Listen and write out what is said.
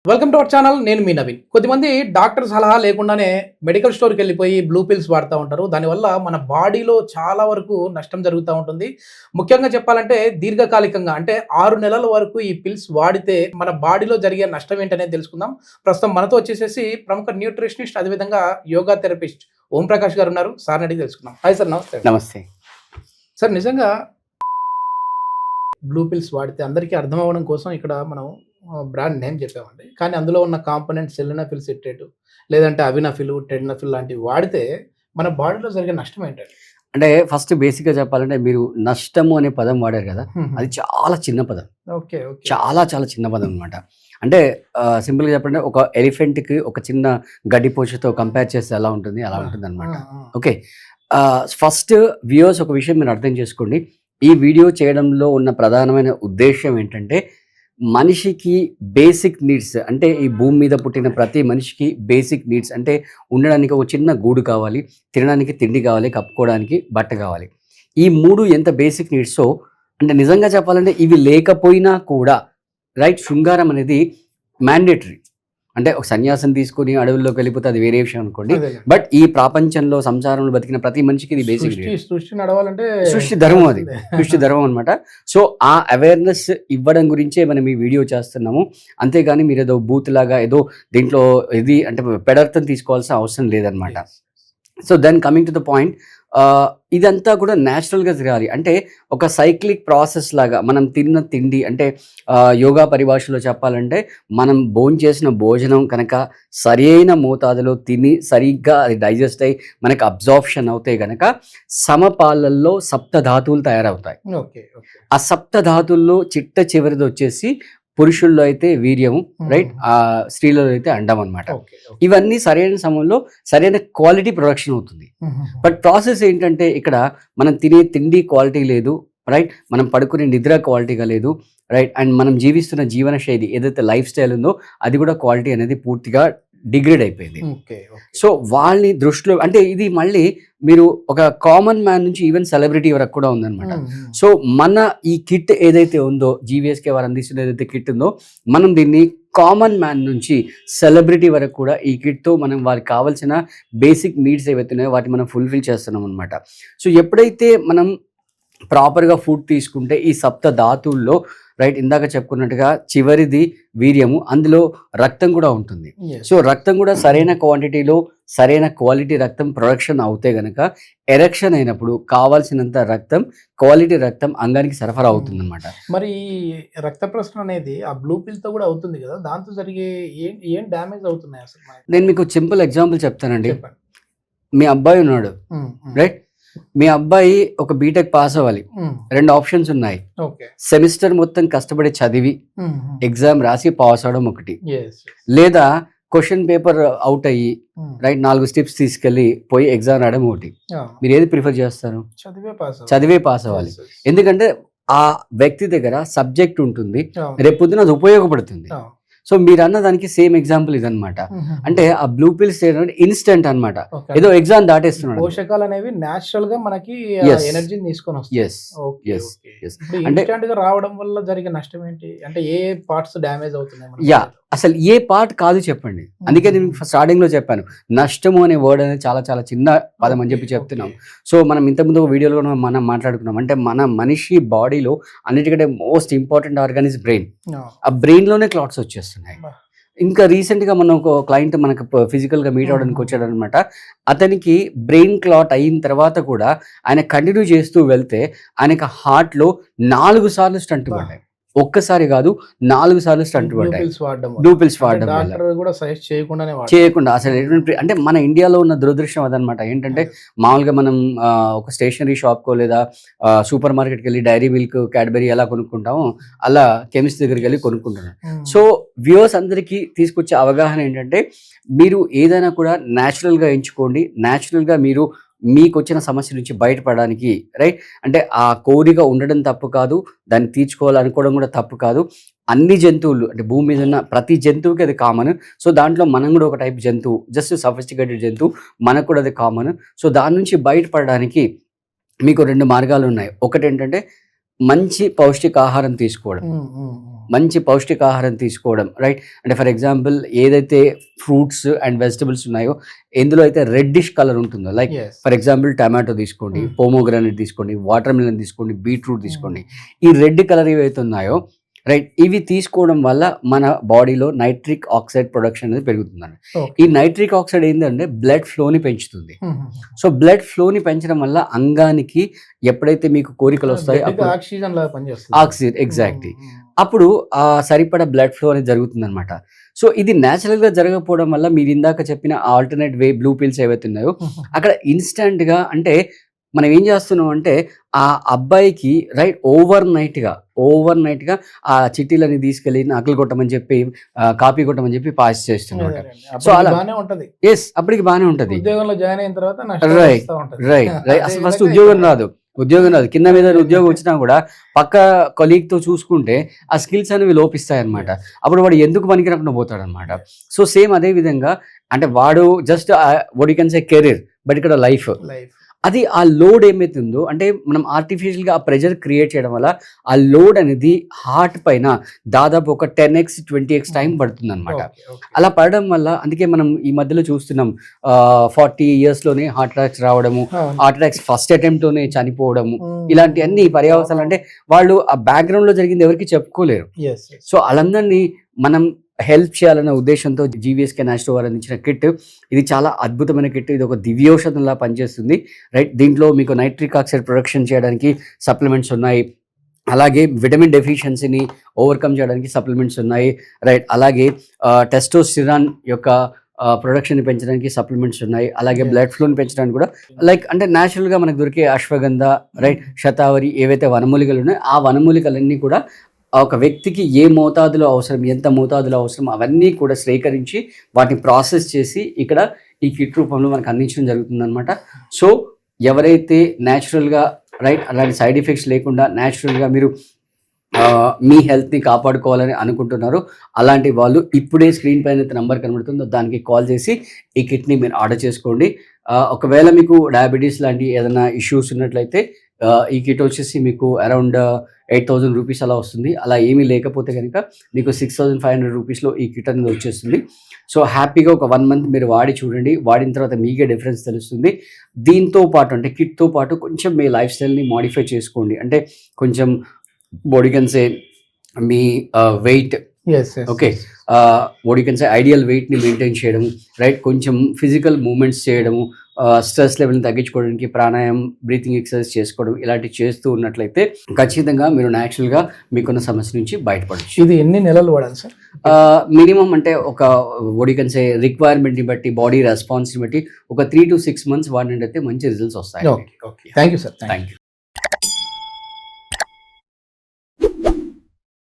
Welcome to our channel. నేను మీ నవీన్. కొద్దిమంది doctor సలహా లేకుండానే మెడికల్ స్టోర్కి వెళ్ళిపోయి బ్లూ పిల్స్ వాడుతూ ఉంటారు. దానివల్ల మన బాడీలో చాలా వరకు నష్టం జరుగుతూ ఉంటుంది. ముఖ్యంగా చెప్పాలంటే దీర్ఘకాలికంగా అంటే 6 నెలల వరకు ఈ పిల్స్ వాడితే మన బాడీలో జరిగే నష్టం ఏంటనేది తెలుసుకుందాం. ప్రస్తుతం మనతో వచ్చేసేసి ప్రముఖ న్యూట్రిషనిస్ట్, అదేవిధంగా యోగా థెరపిస్ట్ ఓం ప్రకాష్ గారు ఉన్నారు. సార్ని అడిగి తెలుసుకుందాం. హాయ్ సార్, నమస్తే. నమస్తే సార్, నిజంగా బ్లూ పిల్స్ వాడితే అందరికీ అర్థం అవ్వడం కోసం ఇక్కడ మనం బ్రాండ్ నేమ్ చెప్పామండి. కానీ అందులో ఉన్న కాంపోనెంట్స్ సెలినఫిల్ సిట్రేట్, లేదంటే అవినఫిల్, టెడ్నఫిల్ లాంటివి వాడితే మన బాడీలో జరిగే నష్టం ఏంటండి? అంటే ఫస్ట్ బేసిక్గా చెప్పాలంటే మీరు నష్టము అనే పదం వాడారు కదా, అది చాలా చిన్న పదం. ఓకే, చాలా చాలా చిన్న పదం అనమాట. అంటే సింపుల్గా చెప్పండి, ఒక ఎలిఫెంట్కి ఒక చిన్న గడ్డి పోచతో కంపేర్ చేస్తే ఎలా ఉంటుంది, అలా ఉంటుంది అనమాట. ఓకే, ఫస్ట్ వ్యూవర్స్ ఒక విషయం మీరు అర్థం చేసుకోండి. ఈ వీడియో చేయడంలో ఉన్న ప్రధానమైన ఉద్దేశం ఏంటంటే, మనిషికి బేసిక్ నీడ్స్, అంటే ఈ భూమి మీద పుట్టిన ప్రతి మనిషికి బేసిక్ నీడ్స్ అంటే ఉండడానికి ఒక చిన్న గూడు కావాలి, తినడానికి తిండి కావాలి, కప్పుకోవడానికి బట్ట కావాలి. ఈ 3 ఎంత బేసిక్ నీడ్సో, అంటే నిజంగా చెప్పాలంటే ఇవి లేకపోయినా కూడా రైట్, శృంగారం అనేది మ్యాండేటరీ. అంటే ఒక సన్యాసం తీసుకుని అడవుల్లోకి వెళ్ళిపోతే అది వేరే విషయం అనుకోండి. బట్ ఈ ప్రపంచంలో సంసారంలో బతికిన ప్రతి మనిషికి ఇది బేసిక్ సృష్టి నడవాలంటే సృష్టి ధర్మం, అది సృష్టి ధర్మం అనమాట. సో ఆ అవేర్నెస్ ఇవ్వడం గురించే మనం ఈ వీడియో చేస్తున్నాము. అంతేగాని మీరు ఏదో బూత్ లాగా ఏదో దీంట్లో ఇది అంటే పెడర్థం తీసుకోవాల్సిన అవసరం లేదనమాట. So then coming to the point, ఇదంతా కూడా న్యాచురల్గా జరగాలి. అంటే ఒక సైక్లిక్ ప్రాసెస్ లాగా మనం తిన్న తిండి, అంటే యోగా పరిభాషలో చెప్పాలంటే మనం చేసిన భోజనం కనుక సరి అయిన మోతాదులో తిని సరిగ్గా అది డైజెస్ట్ అయ్యి మనకు అబ్జార్ప్షన్ అవుతాయి కనుక సమపాలల్లో సప్తధాతువులు తయారవుతాయి. ఆ సప్తధాతుల్లో చిట్ట చివరిది వచ్చేసి పురుషుల్లో అయితే వీర్యము, రైట్, ఆ స్త్రీలలో అయితే అండం అనమాట. ఇవన్నీ సరైన సమయంలో సరైన క్వాలిటీ ప్రొడక్షన్ అవుతుంది. బట్ ప్రాసెస్ ఏంటంటే ఇక్కడ మనం తినే తిండి క్వాలిటీ లేదు, రైట్, మనం పడుకునే నిద్ర క్వాలిటీగా లేదు, రైట్, అండ్ మనం జీవిస్తున్న జీవన శైలి ఏదైతే లైఫ్ స్టైల్ ఉందో అది కూడా క్వాలిటీ అనేది పూర్తిగా డిగ్రేడ్ అయిపోయింది. సో వాళ్ళని దృష్టిలో అంటే ఇది మళ్ళీ మీరు ఒక కామన్ మ్యాన్ నుంచి ఈవెన్ సెలబ్రిటీ వరకు కూడా ఉందన్నమాట. సో మన ఈ కిట్ ఏదైతే ఉందో, జీవీఎస్కే వారు అందిస్తున్న ఏదైతే కిట్ ఉందో, మనం దీన్ని కామన్ మ్యాన్ నుంచి సెలబ్రిటీ వరకు కూడా ఈ కిట్తో మనం వారికి కావాల్సిన బేసిక్ నీడ్స్ ఏవైతే ఉన్నాయో వాటిని మనం ఫుల్ఫిల్ చేస్తున్నాం అనమాట. సో ఎప్పుడైతే మనం ప్రాపర్గా ఫుడ్ తీసుకుంటే ఈ సప్త ధాతువుల్లో, రైట్, ఇందాక చెప్పుకున్నట్టుగా చివరిది వీర్యము, అందులో రక్తం కూడా ఉంటుంది. సో రక్తం కూడా సరైన క్వాంటిటీలో సరైన క్వాలిటీ రక్తం ప్రొడక్షన్ అవుతే గనక ఎరెక్షన్ అయినప్పుడు కావాల్సినంత రక్తం, క్వాలిటీ రక్తం అంగానికి సరఫరా అవుతుంది అనమాట. మరి రక్త ప్రసరణ అనేది ఆ బ్లూ పిల్ తో కూడా అవుతుంది కదా, దాంతో జరిగే ఏం డ్యామేజ్ అవుతున్నాయి అసలు? నేను మీకు సింపుల్ ఎగ్జాంపుల్ చెప్తానండి. మీ అబ్బాయి ఉన్నాడు, రైట్, మీ అబ్బాయి ఒక బీటెక్ పాస్ అవ్వాలి. 2 ఆప్షన్స్ ఉన్నాయి. సెమిస్టర్ మొత్తం కష్టపడి చదివి ఎగ్జామ్ రాసి పాస్ అవడం ఒకటి, లేదా క్వశ్చన్ పేపర్ అవుట్ అయ్యి రైట్ 4 స్టెప్స్ తీసుకెళ్లి పోయి ఎగ్జామ్ రాయడం ఒకటి. మీరు ఏది ప్రిఫర్ చేస్తారు? చదివే పాస్ అవ్వాలి. ఎందుకంటే ఆ వ్యక్తి దగ్గర సబ్జెక్ట్ ఉంటుంది, రేపు పొద్దున అది ఉపయోగపడుతుంది. సో మీరు అన్న దానికి సేమ్ ఎగ్జాంపుల్ ఇదనమాట. అంటే ఆ బ్లూ పిల్స్ ఇన్స్టెంట్ అనమాట, ఏదో ఎగ్జామ్ దాటేస్తున్నాడు. పోషకాలు అనేవి నేచురల్ గా మనకి ఎనర్జీని తీసుకొని వస్తాయి. అంటే ఇన్స్టెంట్ గా రావడం వల్ల జరిగే నష్టం ఏంటి? అంటే ఏ పార్ట్స్ డ్యామేజ్ అవుతున్నాయి? అసలు ఏ పార్ట్ కాదు చెప్పండి. అందుకే నేను స్టార్టింగ్ లో చెప్పాను, నష్టము అనే వర్డ్ అనేది చాలా చాలా చిన్న పదం అని చెప్పి చెప్తున్నాం. సో మనం ఇంతకుముందు వీడియోలో మనం మాట్లాడుకున్నాం, అంటే మన మనిషి బాడీలో అన్నిటికంటే most important organ is brain. ఆ బ్రెయిన్ లోనే క్లాట్స్ వచ్చేస్తున్నాయి. ఇంకా రీసెంట్ గా మనం ఒక క్లయింట్ మనకు ఫిజికల్ గా మీట్ అవడానికి వచ్చాడు అనమాట. అతనికి బ్రెయిన్ క్లాట్ అయిన తర్వాత కూడా ఆయన కంటిన్యూ చేస్తూ వెళ్తే ఆయనకి హార్ట్ లో 4 సార్లు స్టంట్ పడ్డాయి. ఒక్కసారి కాదు, 4 సార్లు స్టంట్ పడ్డాయి. బ్లూ పిల్స్ వాడడం చేయకుండా అసలు అంటే మన ఇండియాలో ఉన్న దురదృష్టం అదనమాట. ఏంటంటే మామూలుగా మనం ఒక స్టేషనరీ షాప్కో లేదా సూపర్ మార్కెట్కి వెళ్ళి డైరీ మిల్క్, క్యాడ్బరీ ఎలా కొనుక్కుంటామో అలా కెమిస్ట్ దగ్గరికి వెళ్ళి కొనుక్కుంటున్నాం. సో వ్యూవర్స్ అందరికీ తీసుకొచ్చే అవగాహన ఏంటంటే, మీరు ఏదైనా కూడా న్యాచురల్గా ఎంచుకోండి. న్యాచురల్గా మీరు మీకు వచ్చిన సమస్య నుంచి బయటపడడానికి, రైట్, అంటే ఆ కోరిక ఉండడం తప్పు కాదు, దాన్ని తీర్చుకోవాలనుకోవడం కూడా తప్పు కాదు. అన్ని జంతువులు అంటే భూమి మీద ఉన్న ప్రతి జంతువుకి అది కామన్. సో దాంట్లో మనం కూడా ఒక టైప్ జంతువు, జస్ట్ సఫిస్టికేటెడ్ జంతువు, మనకు కూడా అది కామన్. సో దాని నుంచి బయటపడడానికి మీకు 2 మార్గాలు ఉన్నాయి. ఒకటి ఏంటంటే మంచి పౌష్టికాహారం తీసుకోవడం, మంచి పౌష్టికాహారం తీసుకోవడం, రైట్? అంటే ఫర్ ఎగ్జాంపుల్ ఏదైతే ఫ్రూట్స్ అండ్ వెజిటబుల్స్ ఉన్నాయో ఎందులో అయితే రెడ్డిష్ కలర్ ఉంటుందో, లైక్ ఫర్ ఎగ్జాంపుల్ టమాటో తీసుకోండి, పోమోగ్రానైట్ తీసుకోండి, వాటర్ మిలన్ తీసుకోండి, బీట్రూట్ తీసుకోండి. ఈ రెడ్ కలర్ ఏవైతే ఉన్నాయో, రైట్, ఇవి తీసుకోవడం వల్ల మన బాడీలో నైట్రిక్ ఆక్సైడ్ ప్రొడక్షన్ అనేది పెరుగుతుందండి. ఈ నైట్రిక్ ఆక్సైడ్ ఏంటంటే బ్లడ్ ఫ్లోని పెంచుతుంది. సో బ్లడ్ ఫ్లోని పెంచడం వల్ల అంగానికి ఎప్పుడైతే మీకు కోరికలు వస్తాయో ఆక్సిజన్ ఎగ్జాక్ట్లీ అప్పుడు ఆ సరిపడా బ్లడ్ ఫ్లో అనేది జరుగుతుంది అనమాట. సో ఇది న్యాచురల్గా జరగకపోవడం వల్ల మీరు ఇందాక చెప్పిన ఆల్టర్నేట్ వే బ్లూ పిల్స్ ఏవైతే ఉన్నాయో అక్కడ ఇన్స్టెంట్గా అంటే మనం ఏం చేస్తున్నాం అంటే ఆ అబ్బాయికి రైట్ ఓవర్ నైట్గా ఆ చిట్టీలని తీసుకెళ్ళి నకలు కొట్టమని చెప్పి కాపీ కొట్టమని చెప్పి పాస్ చేస్తున్నాడు. సో అలా ఎస్ అప్పటికి బాగానే ఉంటుంది. ఉద్యోగంలో జాయిన్ అయిన తర్వాత రైట్ అసలు ఫస్ట్ ఉద్యోగం రాదు కింద మీద ఉద్యోగం వచ్చినా కూడా పక్క కొలీగ్ తో చూసుకుంటే ఆ స్కిల్స్ అనేవి లోపిస్తాయి అనమాట. అప్పుడు వాడు ఎందుకు పనికిరాకుండా పోతాడు అనమాట. సో సేమ్ అదే విధంగా అంటే వాడు just what you can say career, but ఇక్కడ లైఫ్ అది ఆ లోడ్ ఏమైతుందో అంటే మనం ఆర్టిఫిషియల్గా ఆ ప్రెషర్ క్రియేట్ చేయడం వల్ల ఆ లోడ్ అనేది హార్ట్ పైన దాదాపు ఒక 10x 20x టైం పడుతుంది అనమాట. అలా పడడం వల్ల అందుకే మనం ఈ మధ్యలో చూస్తున్నాం 40 years లోనే హార్ట్ అటాక్స్ రావడము, హార్ట్ అటాక్స్ ఫస్ట్ అటెంప్ట్ తోనే చనిపోవడము, ఇలాంటి అన్ని పర్యావసాలు అంటే వాళ్ళు ఆ బ్యాక్గ్రౌండ్ లో జరిగింది ఎవరికి చెప్పుకోలేరు. సో వాళ్ళందరినీ మనం హెల్ప్ చేయాలన్న ఉద్దేశంతో జీవీఎస్కే నాచురో వారు అందించిన కిట్ ఇది చాలా అద్భుతమైన కిట్. ఇది ఒక దివ్యౌషధంలా పనిచేస్తుంది, రైట్? దీంట్లో మీకు నైట్రిక్ ఆక్సైడ్ ప్రొడక్షన్ చేయడానికి సప్లిమెంట్స్ ఉన్నాయి, అలాగే విటమిన్ డెఫిషియన్సీని ఓవర్కమ్ చేయడానికి సప్లిమెంట్స్ ఉన్నాయి, రైట్? అలాగే టెస్టోస్టిరాన్ యొక్క ప్రొడక్షన్ పెంచడానికి సప్లిమెంట్స్ ఉన్నాయి, అలాగే బ్లడ్ ఫ్లోని పెంచడానికి కూడా లైక్ అంటే న్యాచురల్గా మనకు దొరికే అశ్వగంధ, రైట్, శతావరి ఏవైతే వనమూలికలు ఉన్నాయో ఆ వనమూలికలన్నీ కూడా ఒక వ్యక్తికి ఏ మోతాదులో అవసరం, ఎంత మోతాదులో అవసరం అవన్నీ కూడా సేకరించి వాటిని ప్రాసెస్ చేసి ఇక్కడ ఈ కిట్ రూపంలో మనకు అందించడం జరుగుతుందన్నమాట. సో ఎవరైతే న్యాచురల్గా రైట్ అలాంటి సైడ్ ఎఫెక్ట్స్ లేకుండా న్యాచురల్గా మీరు మీ హెల్త్ని కాపాడుకోవాలని అనుకుంటున్నారు అలాంటి వాళ్ళు ఇప్పుడే స్క్రీన్ పైన అయితే నెంబర్ కనబడుతుందో దానికి కాల్ చేసి ఈ కిట్ని మీరు ఆర్డర్ చేసుకోండి. ఒకవేళ మీకు డయాబెటీస్ లాంటి ఏదైనా ఇష్యూస్ ఉన్నట్లయితే ఈ కిట్ వచ్చేసి మీకు అరౌండ్ 8,000 రూపీస్ అలా వస్తుంది. అలా ఏమీ లేకపోతే కనుక మీకు 6,500 రూపీస్లో ఈ కిట్ అనేది వచ్చేస్తుంది. సో హ్యాపీగా ఒక 1 month మీరు వాడి చూడండి, వాడిన తర్వాత మీకే డిఫరెన్స్ తెలుస్తుంది. దీంతో పాటు అంటే కిట్తో పాటు కొంచెం మీ లైఫ్ స్టైల్ని మోడిఫై చేసుకోండి. అంటే కొంచెం body can say me weight okay body can say ideal వెయిట్ని మెయింటైన్ చేయడము, రైట్? కొంచెం ఫిజికల్ మూమెంట్స్ చేయడము, స్ట్రెస్ లెవెల్ని తగ్గించుకోవడానికి ప్రాణాయామం, బ్రీతింగ్ ఎక్సర్సైజ్ చేసుకోవడం ఇలాంటివి చేస్తూ ఉన్నట్లయితే ఖచ్చితంగా మీరు న్యాచురల్గా మీకున్న సమస్య నుంచి బయటపడచ్చు. ఇది ఎన్ని నెలలు వాడాలి సార్? మినిమం అంటే ఒక బాడీ కెన్ సే రిక్వైర్మెంట్ని బట్టి, బాడీ రెస్పాన్స్ని బట్టి ఒక 3 to 6 months వాడినట్టయితే మంచి రిజల్ట్స్ వస్తాయి. Thank you sir. Thank you.